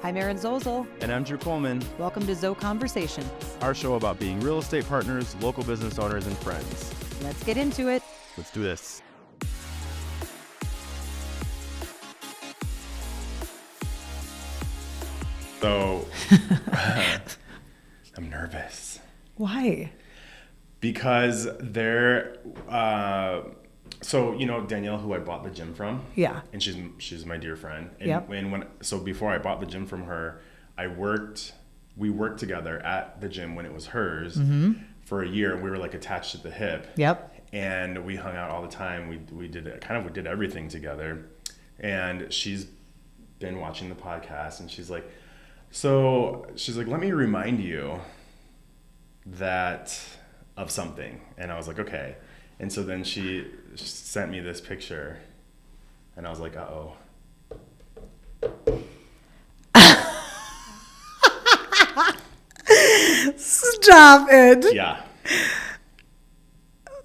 I'm Erin Zozel. And I'm Drew Coleman. Welcome to Zo Conversation. Our show about being real estate partners, local business owners, and friends. Let's get into it. Let's do this. So, I'm nervous. Why? Because Danielle, who I bought the gym from. Yeah. And she's my dear friend. And, yep. So before I bought the gym from her, we worked together at the gym when it was hers for a year. We were like attached at the hip. Yep. And we hung out all the time. We did everything together. And she's been watching the podcast, and she's like, let me remind you of something. And I was like, okay. And so then she sent me this picture, and I was like, uh-oh. Stop it. Yeah.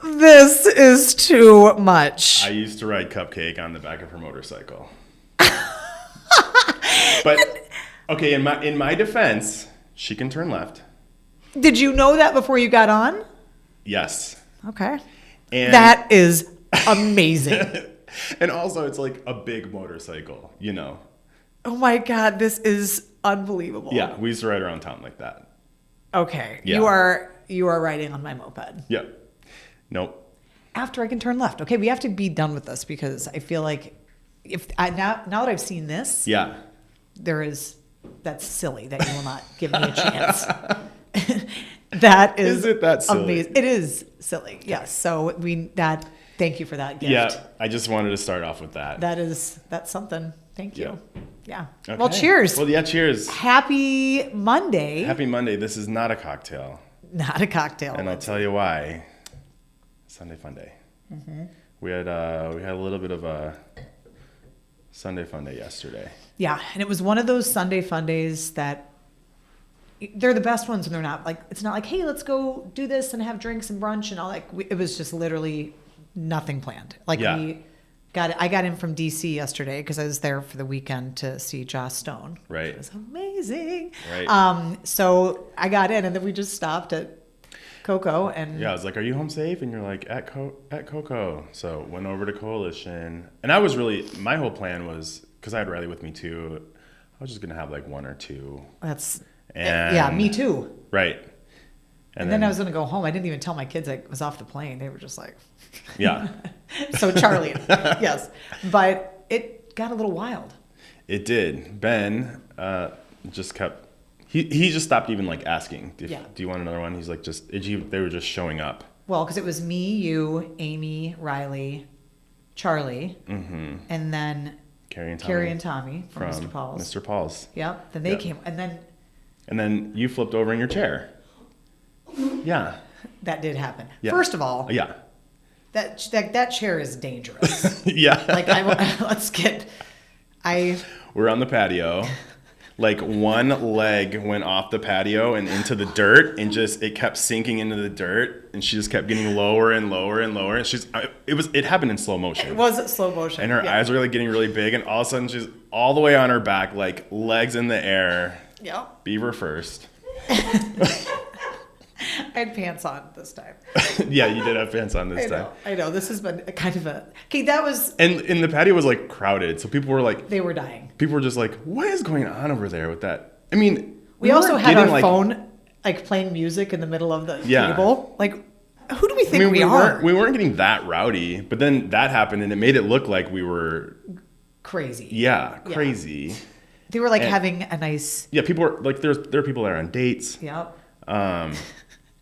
This is too much. I used to ride Cupcake on the back of her motorcycle. But, okay, in my defense, she can turn left. Did you know that before you got on? Yes. Okay. And that is amazing. And also, it's like a big motorcycle, you know. Oh my God, this is unbelievable. Yeah, we used to ride around town like that. Okay. Yeah. You are riding on my moped. Yep. Nope. After I can turn left. Okay, we have to be done with this because I feel like now that I've seen this, yeah, that's silly that you will not give me a chance. That is it that silly? Amazing. It is silly. Okay. Yes. So thank you for that gift. Yeah, I just wanted to start off with that. That's something. Thank you. Yeah. Okay. Well, cheers. Well, yeah, cheers. Happy Monday. Happy Monday. This is not a cocktail. Not a cocktail. And I'll tell you why. Sunday Funday. Mm-hmm. We had a little bit of a Sunday Funday yesterday. Yeah, and it was one of those Sunday Fundays that they're the best ones when they're not like, it's not like, hey, let's go do this and have drinks and brunch and all that. It was just literally nothing planned. Like I got in from DC yesterday because I was there for the weekend to see Joss Stone. Right. It was amazing. Right. So I got in and then we just stopped at Coco and yeah, I was like, are you home safe? And you're like, at Coco. So went over to Coalition. And I was my whole plan was, because I had Riley with me too, I was just going to have like one or two. Yeah, me too. Right. And then I was going to go home. I didn't even tell my kids I was off the plane. They were just like... Yeah. So Charlie, yes. But it got a little wild. It did. Ben just kept... He just stopped even like asking, do you want another one? He's like, they were just showing up. Well, because it was me, you, Amy, Riley, Charlie, and then... Carrie and Tommy from Mr. Paul's. Mr. Paul's. Yep. Then they came, and then you flipped over in your chair. Yeah. That did happen. Yeah. First of all, yeah, that chair is dangerous. Yeah. Like we're on the patio. Like one leg went off the patio and into the dirt, and it kept sinking into the dirt, and she just kept getting lower and lower and lower. And it happened in slow motion. It was slow motion. And her eyes were like getting really big, and all of a sudden she's all the way on her back, like legs in the air. Yep. Beaver first. I had pants on this time. Yeah, you did have pants on this time. I know. This has been kind of that was... And the patio was like crowded, so people were like... They were dying. People were just like, what is going on over there with that? I mean... We also had our phone like playing music in the middle of the table. Like, who do we think we are? We weren't getting that rowdy, but then that happened and it made it look like we were... Crazy. Yeah, crazy. They were like having a nice... Yeah, people were like, there are people that are on dates. Yep.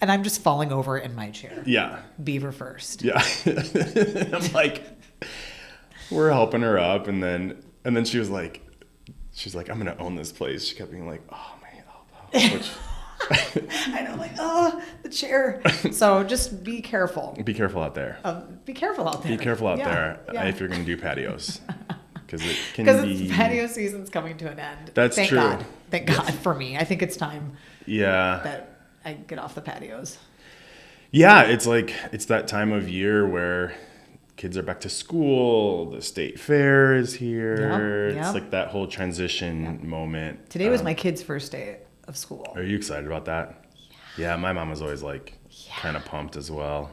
And I'm just falling over in my chair. Yeah. Beaver first. Yeah. I'm like, we're helping her up, and then she's like, I'm gonna own this place. She kept being like, oh my elbow. Which... I know, like, the chair. So just be careful. Be careful out there. Be careful out there. Be careful out there if you're gonna do patios. Because patio season's coming to an end. That's Thank true. God. Thank God for me. I think it's time. Yeah. That I get off the patios. Yeah, it's that time of year where kids are back to school. The state fair is here. Yep. It's like that whole transition moment. Today was my kid's first day of school. Are you excited about that? Yeah, my mom was always like kind of pumped as well.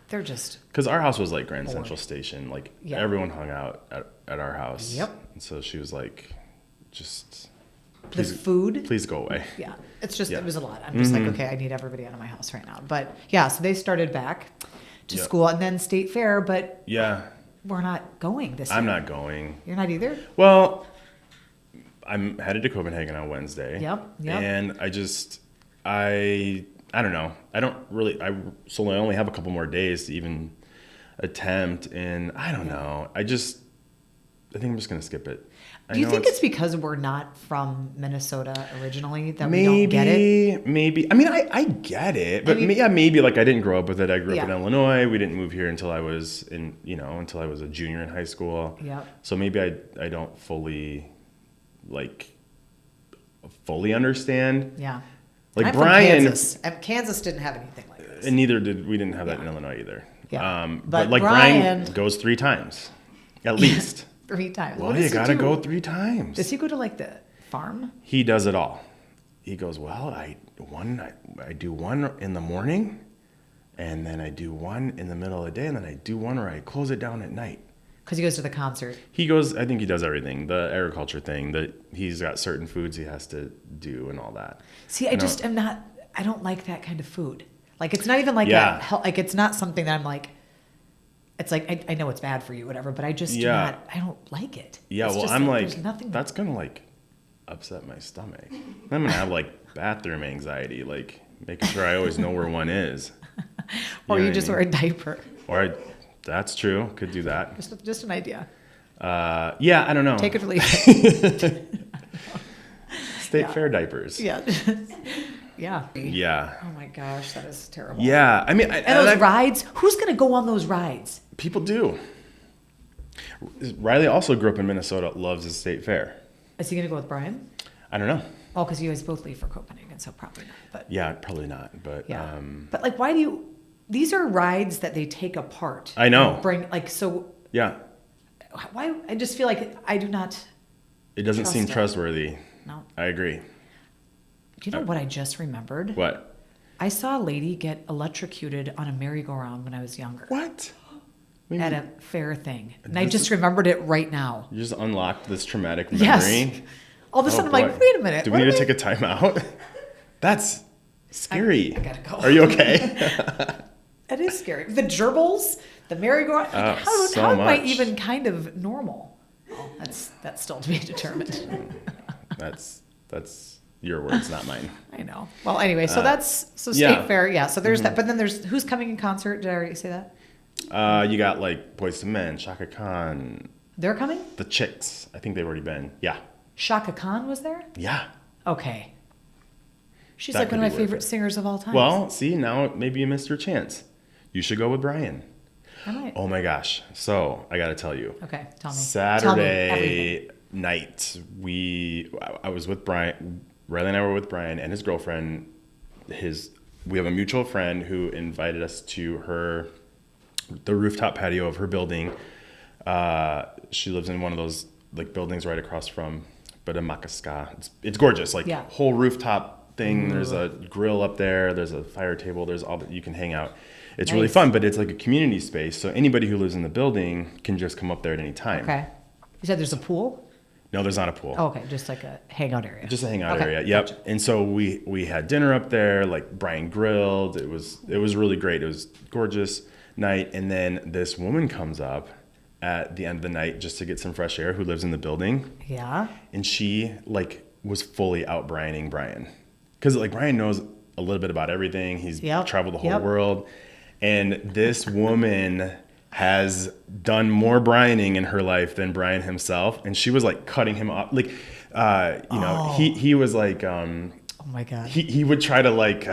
They're just Because our house was like Grand Central Station. Like Yeah. everyone hung out at our house. Yep. And so she was like, just the food. please go away. Yeah, it's just Yeah. it was a lot. I'm just like, okay, I need everybody out of my house right now. But yeah, so they started back to school and then state fair, but Yeah, we're not going this year. I'm not going. You're not either? Well, I'm headed to Copenhagen on Wednesday. Yep. And I don't know. So I only have a couple more days to even attempt, and I don't know. I think I'm just gonna skip it. Do you think it's because we're not from Minnesota originally that we don't get it? Maybe. I mean, I get it, but maybe like I didn't grow up with it. I grew up in Illinois. We didn't move here until I was until I was a junior in high school. Yep. So maybe I don't fully understand. Yeah. Like I'm Brian, from Kansas, and Kansas didn't have anything like this. and neither did we didn't have that in Illinois either. Yeah. But like Brian goes 3 times, at least. 3 times. Well, you gotta go 3 times. Does he go to like the farm? He does it all. He goes, well, I do one in the morning, and then I do one in the middle of the day, and then I do one where I close it down at night. Because he goes to the concert. He goes, I think he does everything. The agriculture thing, that he's got certain foods he has to do and all that. See, I don't like that kind of food. Like, it's not even like like, it's not something that I'm like, it's like, I know it's bad for you, whatever, but I just I don't like it. Yeah, it's well, just I'm there's nothing. that's going to like upset my stomach. I'm going to have like bathroom anxiety, like making sure I always know where one is. Or you just wear a diaper. That's true. Could do that. Just an idea. Yeah, I don't know. Take it or leave it. State fair diapers. Yeah. Yeah. Yeah. Oh my gosh, that is terrible. Yeah. I mean, and those rides, who's going to go on those rides? People do. Riley also grew up in Minnesota, loves the state fair. Is he going to go with Brian? I don't know. Oh, because you guys both leave for Copenhagen, so probably not. But yeah, probably not. But yeah. But like, why do you? These are rides that they take apart. I know. Yeah. Why? I just feel like I do not. It doesn't seem trustworthy. No. I agree. Do you know what I just remembered? What? I saw a lady get electrocuted on a merry-go-round when I was younger. What? At a fair thing. And I just remembered it right now. You just unlocked this traumatic memory. Yes. All of a sudden, I'm like, wait a minute. Do we need to take a time out? That's scary. I gotta go. Are you okay? It is scary. The gerbils, the merry-go-round. How am I even kind of normal? Oh, that's still to be determined. That's your words, not mine. I know. Well, anyway, so state fair. Yeah. So there's that. But then there's who's coming in concert? Did I already say that? You got like Boyz II Men, Shaka Khan. They're coming? The Chicks. I think they've already been. Yeah. Shaka Khan was there? Yeah. Okay. She's like one of my favorite singers of all time. Well, see, now maybe you missed your chance. You should go with Brian. I might. Oh my gosh. So I got to tell you. Okay, tell me. Saturday night, I was with Brian. Riley and I were with Brian and his girlfriend. We have a mutual friend who invited us to the rooftop patio of her building. She lives in one of those like buildings right across from Makaska. It's gorgeous, like whole rooftop thing. There's a grill up there. There's a fire table. There's all that you can hang out. It's really fun, but it's like a community space. So anybody who lives in the building can just come up there at any time. Okay. You said there's a pool? No, there's not a pool. Oh, okay, just like a hangout area. Just a hangout area. Yep. Gotcha. And so we had dinner up there. Like Brian grilled. It was really great. It was gorgeous night. And then this woman comes up at the end of the night just to get some fresh air, who lives in the building. Yeah. And she like was fully out Brianing Brian, because like Brian knows a little bit about everything. He's traveled the whole world, and this woman has done more Brianing in her life than Brian himself, and she was like cutting him off, like he was like oh my god, he would try to like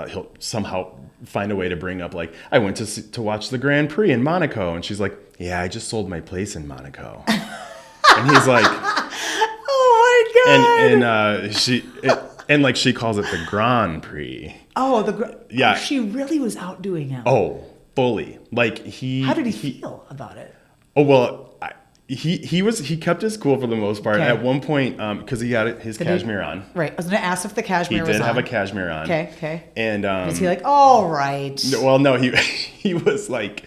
he'll somehow find a way to bring up like, I went to watch the Grand Prix in Monaco, and she's like, yeah, I just sold my place in Monaco. And he's like, oh my god, and she calls it the Grand Prix. Oh, she really was out doing him. Oh, fully. Like How did he feel about it? Oh well, he kept his cool for the most part. Okay. At one point, because he had his cashmere on. Right. I was going to ask if the He cashmere was did on. have a cashmere on. Okay. And is he like, all right? no, he was like,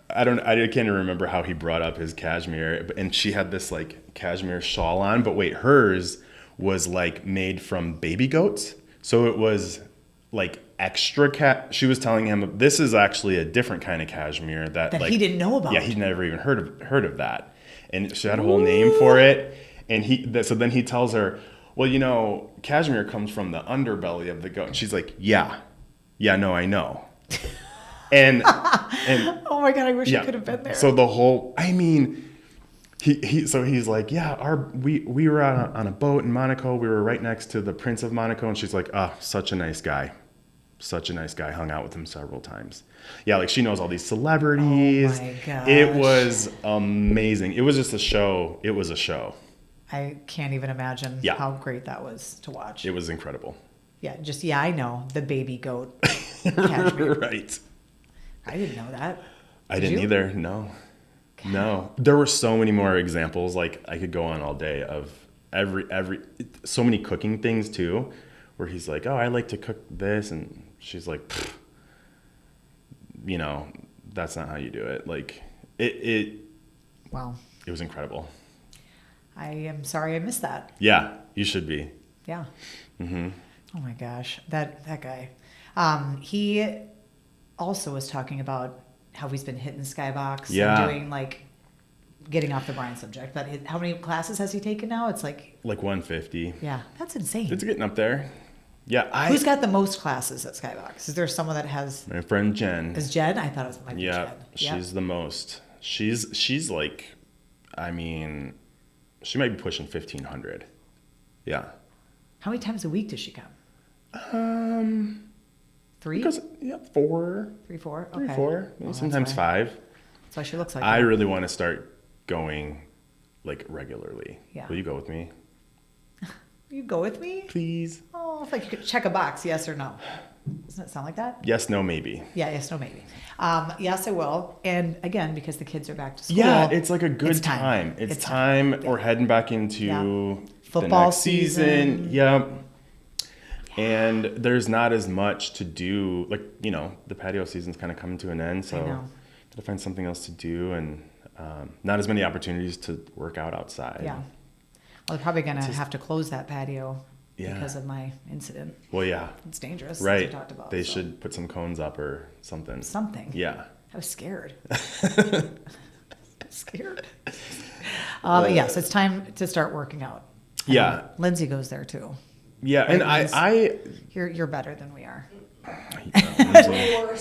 I can't even remember how he brought up his cashmere, and she had this like cashmere shawl on, but wait, hers was like made from baby goats, so it was like extra cat. She was telling him this is actually a different kind of cashmere that like, he didn't know about. Yeah, he'd never even heard of that, and she had a whole name for it. And so then he tells her, well, cashmere comes from the underbelly of the goat. And she's like, yeah, no, I know. And oh my God, I wish I could have been there. So he's like, yeah, we were on a boat in Monaco. We were right next to the Prince of Monaco. And she's like, such a nice guy. Hung out with him several times. Yeah, like she knows all these celebrities. Oh my gosh. It was amazing. It was just a show. It was a show. I can't even imagine how great that was to watch. It was incredible. Yeah, I know the baby goat cashmere. Right. I didn't know that. I didn't either. No. God. No. There were so many more examples. Like I could go on all day of so many cooking things too, where he's like, oh, I like to cook this. And she's like, that's not how you do it. Like Wow. It was incredible. I am sorry I missed that. Yeah, you should be. Yeah. Mm-hmm. Oh my gosh. That guy. He also was talking about how he's been hitting Skybox and doing like getting off the Brian subject, but how many classes has he taken now? It's like 150. Yeah, that's insane. It's getting up there. Yeah. Who's got the most classes at Skybox? Is there someone that has? My friend Jen. Is Jen? I thought it might be Jen. Yeah, she's the most. She's like, I mean, she might be pushing 1,500. Yeah. How many times a week does she come? 3? 4. 3, 4. Okay. 3, 4. Maybe sometimes 5. That's why she looks like. I really want to start going like regularly. Yeah. Will you go with me? You go with me? Please. Oh, if like you could check a box, yes or no. Doesn't it sound like that? Yes, no, maybe. Yeah, yes, no, maybe. Yes, I will. And again, because the kids are back to school. Yeah, it's like a good time. It's time. We're heading back into football the next season. Yep. And there's not as much to do. Like, the patio season's kind of coming to an end. So got to find something else to do, and not as many opportunities to work out outside. Yeah. Well, they're probably going to have to close that patio because of my incident. Well, yeah. It's dangerous. Right. As we talked about, they should put some cones up or something. Yeah. I was scared. Yes, it's time to start working out. Yeah. Lindsay goes there too. Yeah, right? And You're better than we are. Yeah.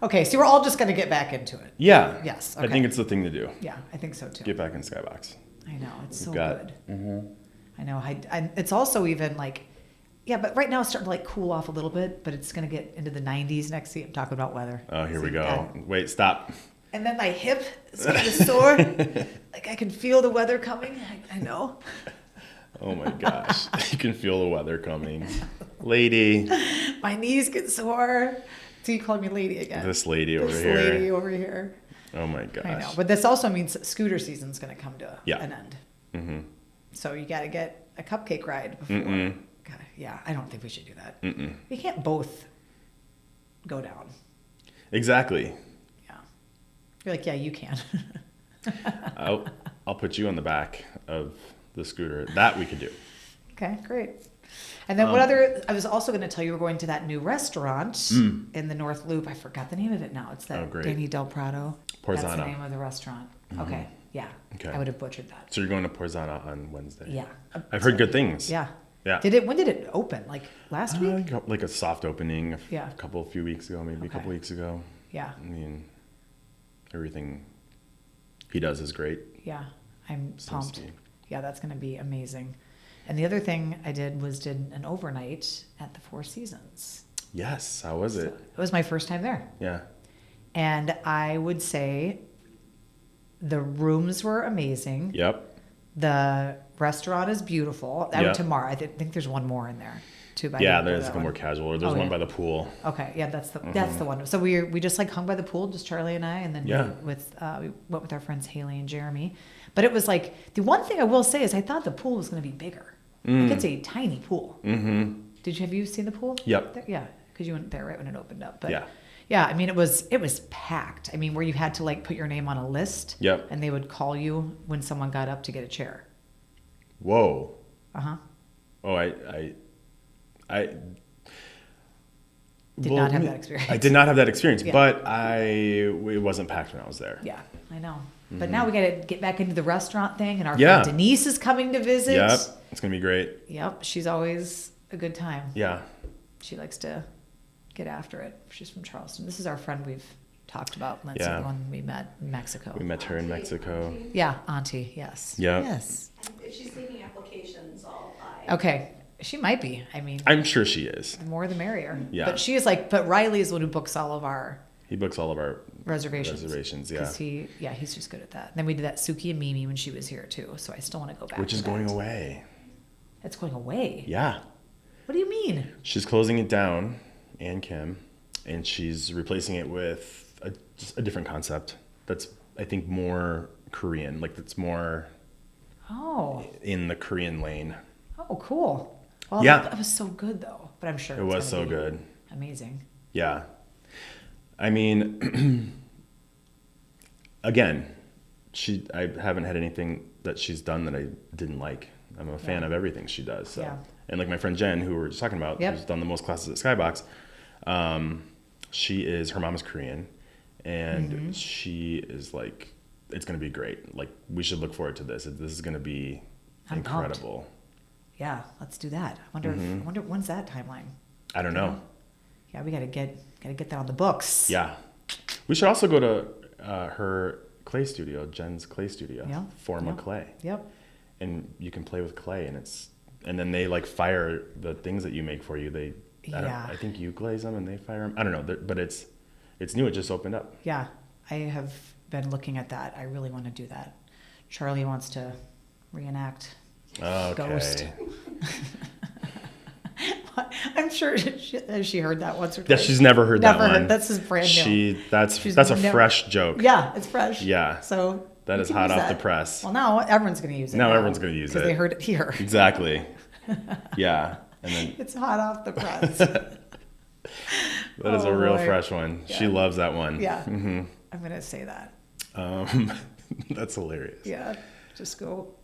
Okay, so we're all just going to get back into it. Yeah. Yes. Okay. I think it's the thing to do. Yeah, I think so too. Get back in Skybox. I know, it's so good. Mm-hmm. I know. It's also even like, but right now it's starting to like cool off a little bit, but it's going to get into the 90s next week. I'm talking about weather. Oh, here we go. Wait, stop. And then my hip is kind of sore. Like I can feel the weather coming. I know. Oh my gosh. You can feel the weather coming. Lady. My knees get sore. So you called me lady again. This lady over here. This lady over here. Oh my gosh. I know. But this also means scooter season's going to come to an end. Mm-hmm. So you got to get a cupcake ride before. God, yeah, I don't think we should do that. Mm-mm. We can't both go down. Exactly. Yeah. You're like, yeah, you can. I'll put you on the back of the scooter. That we could do. Okay, great. And then I was also going to tell you we're going to that new restaurant in the North Loop. I forgot the name of it now. It's that Danny Del Prado. Porzana. That's the name of the restaurant. Mm-hmm. Okay, yeah. Okay. I would have butchered that. So you're going to Porzana on Wednesday? Yeah. I've heard good things. Yeah. Yeah. When did it open? Like last week? Like a soft opening a few weeks ago, maybe a couple weeks ago. Yeah. I mean, everything he does is great. Yeah. I'm pumped. Yeah, that's going to be amazing. And the other thing I did an overnight at the Four Seasons. Yes. How was it? It was my first time there. Yeah. And I would say the rooms were amazing. Yep. The restaurant is beautiful. I went tomorrow. I think there's one more in there. too. But Yeah, there's like a more casual, or there's one by the pool. Okay, yeah, that's the one. So we just like hung by the pool, just Charlie and I, and then we went with our friends Haley and Jeremy. But it was like, the one thing I will say is I thought the pool was going to be bigger. Like it's a tiny pool. Mm-hmm. Have you seen the pool? Yep. Yeah, because you went there right when it opened up. But yeah, I mean, it was packed. I mean, where you had to like put your name on a list. Yep. And they would call you when someone got up to get a chair. Whoa. Uh-huh. Oh, I did not have that experience. I did not have that experience, but it wasn't packed when I was there. Yeah, I know. But now we got to get back into the restaurant thing, and our friend Denise is coming to visit. Yep, it's gonna be great. Yep, she's always a good time. Yeah, she likes to get after it. She's from Charleston. This is our friend we've talked about. Lindsay, the one we met in Mexico. We met her in Mexico. Yeah, Auntie. Yes. Yeah. Yes. If she's taking applications, I'll apply. Okay. She might be. I mean, I'm sure she is. The more the merrier. Yeah. But she is but Riley is the one who books all of our. He books all of our reservations. Yeah. Because he's just good at that. And then we did that Suki and Mimi when she was here too. So I still want to go back. Which is going away. It's going away. Yeah. What do you mean? She's closing it down, Ann Kim, and she's replacing it with just a different concept that's, I think, more Korean. Like that's more. Oh. In the Korean lane. Oh, cool. Well, yeah. That was so good though. But I'm sure it was so good. Amazing. Yeah. I mean, again, I haven't had anything that she's done that I didn't like. I'm a fan of everything she does. So. Yeah. And like my friend Jen, who we were just talking about, who's done the most classes at Skybox, her mom is Korean, and she is like, it's going to be great. Like, we should look forward to this. This is going to be incredible. Pumped. Yeah, let's do that. I wonder when's that timeline? I don't know. Yeah, we gotta get that on the books. Yeah, we should also go to her clay studio, Jen's clay studio, Forma Clay. Yep. And you can play with clay, and then they like fire the things that you make for you. I think you glaze them and they fire them. I don't know, but it's new. It just opened up. Yeah, I have been looking at that. I really want to do that. Charlie wants to reenact Ghost. I'm sure she heard that once or twice. Yeah, she's never heard that one. That's just brand new. That's a fresh joke. Yeah, it's fresh. Yeah. So that is hot off the press. Well, now everyone's going to use it. Now everyone's going to use it. Because they heard it here. Exactly. Yeah. And then it's hot off the press. That is a real fresh one. Yeah. She loves that one. Yeah. Mm-hmm. I'm going to say that. That's hilarious. Yeah. Just go.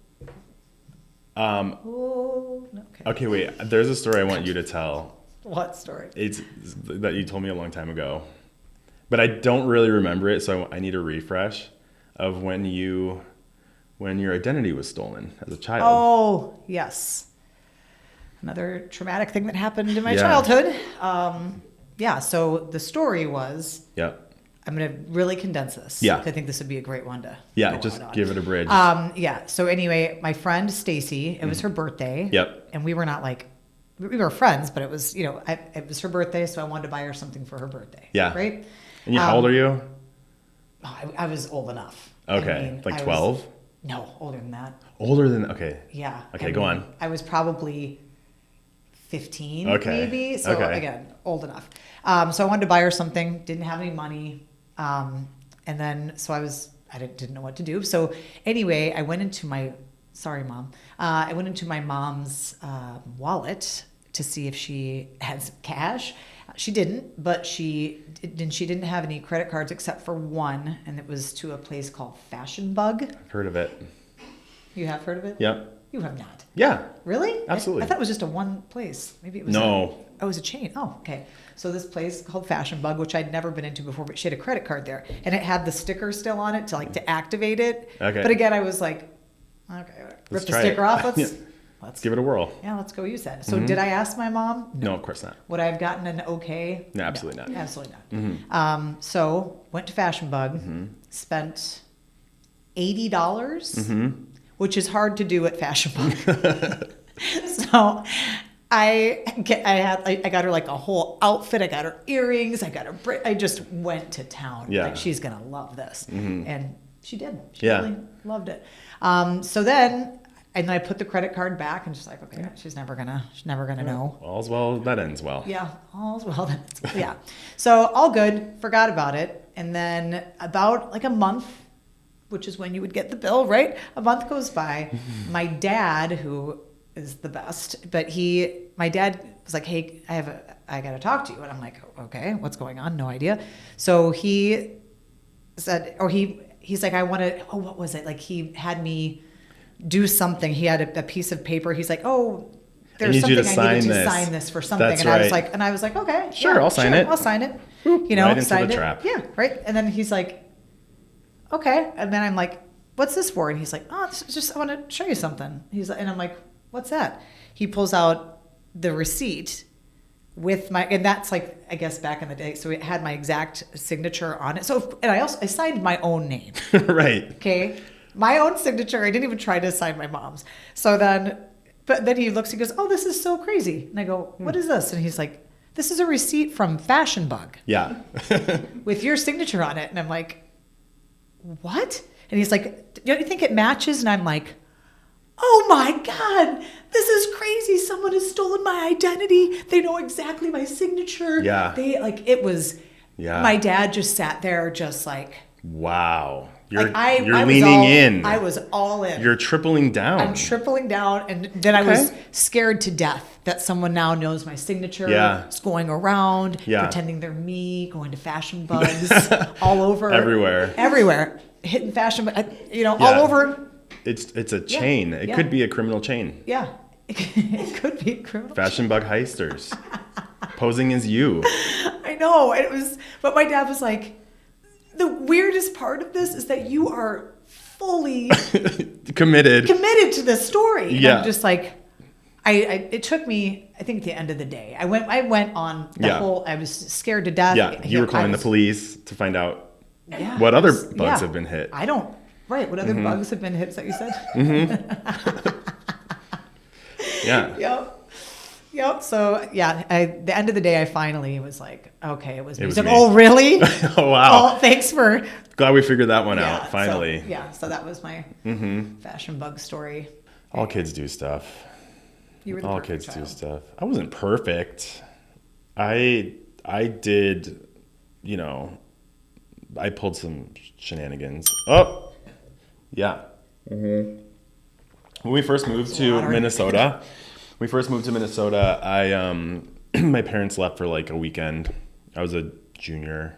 Okay, wait. There's a story I want you to tell. What story? It's that you told me a long time ago, but I don't really remember it, so I need a refresh of when your identity was stolen as a child. Oh, yes. Another traumatic thing that happened in my childhood. So the story was. Yep. I'm going to really condense this. Yeah. I think this would be a great one to. Just give it a bridge. So anyway, my friend Stacy, it was her birthday. Yep. And we were not we were friends, but it was, it was her birthday, so I wanted to buy her something for her birthday. Yeah. Right? And how old are you? I was old enough. Okay. Like 12? No, older than that. Okay. Yeah. Okay, go on. I was probably 15, maybe. So again, old enough. So I wanted to buy her something, didn't have any money. And then, so I didn't know what to do. So anyway, I went into sorry, Mom. I went into my mom's wallet to see if she had cash. She didn't, but she didn't have any credit cards except for one, and it was to a place called Fashion Bug. I've heard of it. You have heard of it? Yep. You have not. Yeah. Really? Absolutely. I thought it was just a one place. Maybe it was. No. It was a chain. Oh, okay. So this place called Fashion Bug, which I'd never been into before, but she had a credit card there, and it had the sticker still on it to activate it. Okay. But again, I was like, okay, rip the sticker off. Let's give it a whirl. Yeah, let's go use that. So did I ask my mom? No, of course not. Would I have gotten an okay? No, absolutely not. Absolutely not. Mm-hmm. So went to Fashion Bug, spent $80, which is hard to do at Fashion Bug. So I got her like a whole outfit. I got her earrings. I just went to town. Yeah. Like, she's going to love this. And she did. She Yeah. really loved it. So then And then I put the credit card back and just like, okay, she's never gonna know. All's well that ends well. Yeah, all's well then. Yeah. So all good, forgot about it. And then about like a month, which is when you would get the bill, right? A month goes by. My dad, who is the best, but my dad was like, hey, I got to talk to you. And I'm like, okay, what's going on? No idea. So he said, or he's like, I want to, what was it? Like he had me do something. He had a piece of paper. He's like, oh, there's something I needed to sign this for something. That's and right. I was like, okay, Sure, yeah, I'll sign it. I'll sign it. Boop, You know, right into signed the it. trap. Yeah, right. And then he's like, okay. And then I'm like, what's this for? And he's like, oh, it's just, I want to show you something. And I'm like, what's that? He pulls out the receipt with and that's like, I guess back in the day. So it had my exact signature on it. So, and I signed my own name. Right. Okay. My own signature. I didn't even try to sign my mom's. So but then he looks, he goes, oh, this is so crazy. And I go, what is this? And he's like, this is a receipt from Fashion Bug. Yeah. With your signature on it. And I'm like, what? And he's like, don't you think it matches? And I'm like, oh my God, this is crazy. Someone has stolen my identity. They know exactly my signature. Yeah. My dad just sat there just like. Wow. You're I was leaning in. I was all in. You're tripling down. I'm tripling down. And then I was scared to death that someone now knows my signature. Yeah. Is going around, pretending they're me, going to Fashion Bugs all over. Everywhere. Hitting Fashion, all over. It's a chain. It could be a criminal chain. Yeah. It could be a criminal Fashion Bug heisters. Posing as you. I know. But my dad was like, the weirdest part of this is that you are fully committed to this story. And yeah. I'm just like, it took me, I think at the end of the day, I went on the whole, I was scared to death. Yeah. You were calling the police to find out Yeah. what other bugs have been hit. What other bugs have been hit, is that you said? Yeah. Yep. So, the end of the day, I finally was like, okay, it was me. was He's like, me. oh, really? Oh, wow. Oh, thanks for. Glad we figured that one out, finally. So that was my Fashion Bug story. All kids do stuff. You were the All perfect kids child. do stuff. I wasn't perfect. I did, I pulled some shenanigans. Oh, yeah. When we first moved to Minnesota, I my parents left for like a weekend. I was a junior,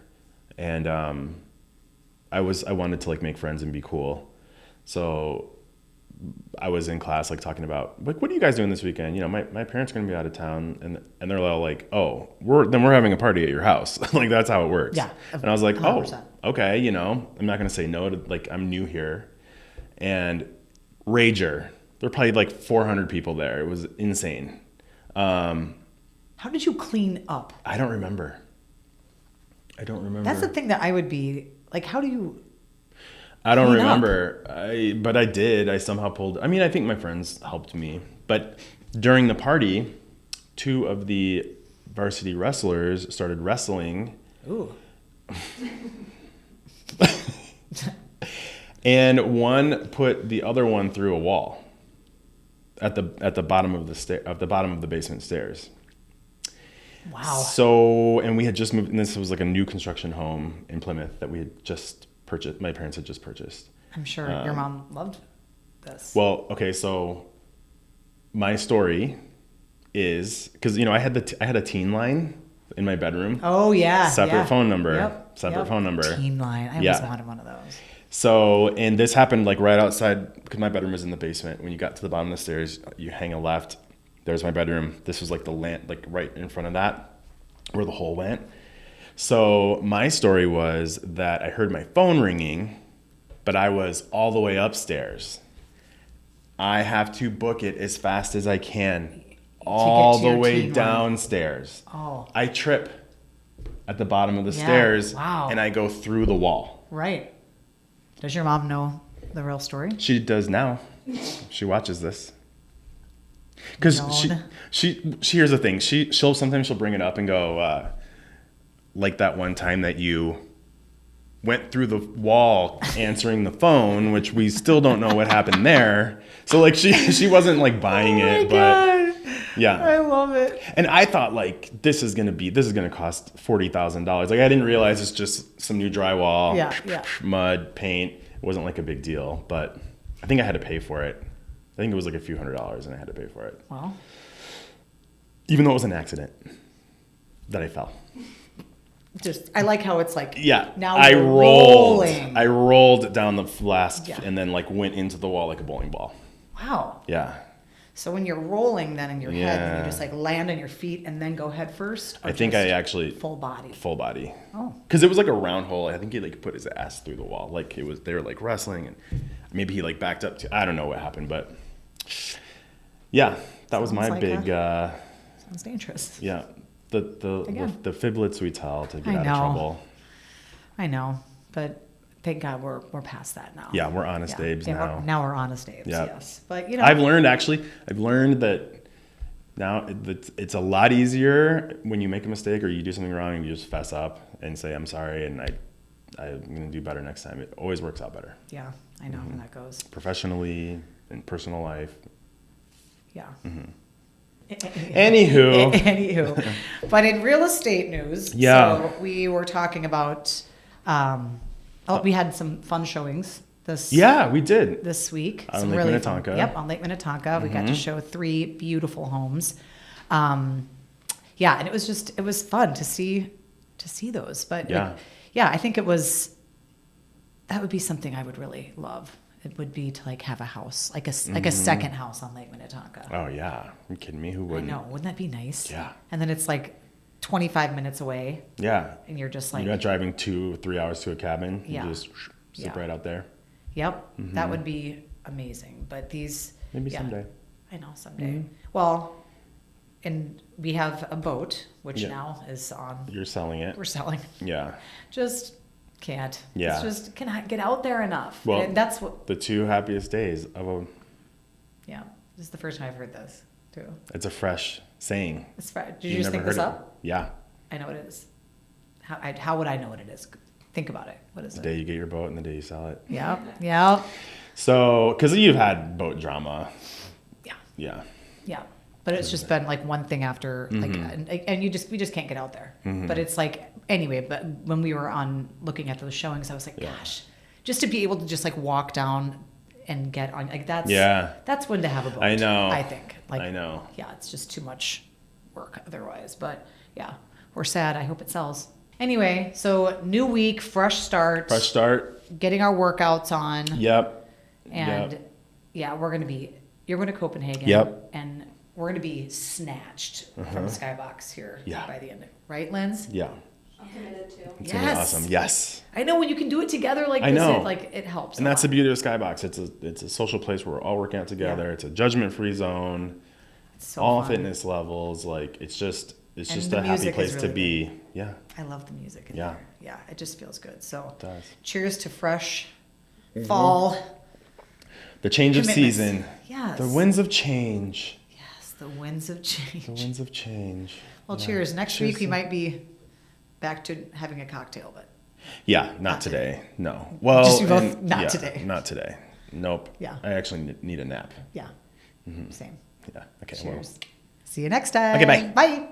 and I wanted to like make friends and be cool. So I was in class like talking about like, what are you guys doing this weekend? My parents are gonna be out of town, and they're all like, oh, we're having a party at your house. Like that's how it works. Yeah. And I was like, 100%. oh, okay, I'm not gonna say no to, like, I'm new here. And Rager, there were probably like 400 people there. It was insane. How did you clean up? I don't remember. That's the thing that I would be like, how do you? I don't clean up? remember. But I did. I somehow pulled. I mean, I think my friends helped me. But during the party, 2 of the varsity wrestlers started wrestling. Ooh. And one put the other one through a wall at the bottom of the basement stairs. Wow. So, and we had just moved, and this was like a new construction home in Plymouth that we had just purchased. My parents had just purchased. I'm sure your mom loved this. Well, okay, so my story is because I had a teen line in my bedroom. Oh yeah. Separate phone number. Yep. Separate phone number. Teen line. I always wanted one of those. So, and this happened like right outside, because my bedroom was in the basement. When you got to the bottom of the stairs, you hang a left. There's my bedroom. This was like the land, like right in front of that, where the hole went. So my story was that I heard my phone ringing, but I was all the way upstairs. I have to book it as fast as I can, all the way downstairs. Oh. I trip at the bottom of the stairs, wow. and I go through the wall. Right. Does your mom know the real story? She does now. She watches this. Because she here's the thing. She'll sometimes bring it up and go, like that one time that you went through the wall answering the phone, which we still don't know what happened there. So like she wasn't like buying it, but yeah. I love it. And I thought like this is gonna cost $40,000. Like I didn't realize it's just some new drywall, mud, paint. It wasn't like a big deal, but I think I had to pay for it. I think it was like a few $100s and I had to pay for it. Well, even though it was an accident that I fell. I like how it's like, now I you're rolled. rolling. I rolled down the flask and then like went into the wall like a bowling ball. Wow. Yeah. So when you're rolling then in your head, then you just like land on your feet and then go head first? I think I actually... Full body. Full body. Oh. Because it was like a round hole. I think he like put his ass through the wall. Like they were like wrestling and maybe he like backed up to... I don't know what happened, but yeah, that was my like big... sounds dangerous. Yeah. The fiblets we tell to get out of trouble. I know, but thank God we're past that now. Yeah, we're honest Abes now. Now we're honest Abes, yes. But you know, I've learned that now it's a lot easier when you make a mistake or you do something wrong and you just fess up and say I'm sorry and I'm gonna do better next time. It always works out better. Yeah, I know how that goes. Professionally, in personal life. Yeah. Mm-hmm. Anywho. But in real estate news, so we were talking about, we had some fun showings we did this week. On Lake Minnetonka. Yep, on Lake Minnetonka. We got to show 3 beautiful homes. And it was fun to see those. But I think that would be something I would really love. It would be to like have a house, like a second house on Lake Minnetonka. Oh yeah, are you kidding me? Who wouldn't? I know, wouldn't that be nice? Yeah. And then it's like 25 minutes away. Yeah. And you're just like... You're not driving 2 or 3 hours to a cabin. Yeah. You just zip right out there. Yep. Mm-hmm. That would be amazing. But these... Maybe someday. I know, someday. Mm-hmm. Well, and we have a boat, which now is on... You're selling it. We're selling. Yeah. Just... Can't. Yeah. It's just cannot get out there enough. Well, and that's what the 2 happiest days of a... Yeah. This is the first time I've heard this, too. It's a fresh saying. It's fresh. Did you just think this up? Yeah. I know what it is. How would I know what it is? Think about it. What is it? The day you get your boat and the day you sell it. Yeah. Yeah. So, because you've had boat drama. Yeah. Yeah. Yeah. But it's just been like one thing after, like, and we just can't get out there. Mm-hmm. But it's like, anyway, but when we were looking at those showings, I was like, gosh, just to be able to just like walk down and get on, like that's when to have a boat. I know. I think. Like, I know. Yeah, it's just too much work otherwise. But yeah, we're sad. I hope it sells. Anyway, so new week, fresh start. Fresh start. Getting our workouts on. Yep. And you're going to Copenhagen. Yep. And we're going to be snatched from Skybox here by the end. Right, Linz? Yeah. I'm committed to. It's going to be awesome. Yes. I know when you can do it together like I this, know. it helps. And that's the beauty of Skybox. It's a social place where we're all working out together. Yeah. It's a judgment-free zone. It's so all fun. Fitness levels. Like it's just a happy place really to be. Good. Yeah. I love the music in there. Yeah. It just feels good. So it does. Cheers to fresh fall. The change of season. Yes. The winds of change. Yes, the winds of change. The winds of change. Well, cheers. Next week we might be back to having a cocktail, but not today. No. Well, just both not today. Not today. Nope. Yeah. I actually need a nap. Yeah. Mm-hmm. Same. Yeah. Okay. Cheers. Well. See you next time. Okay. Bye. Bye.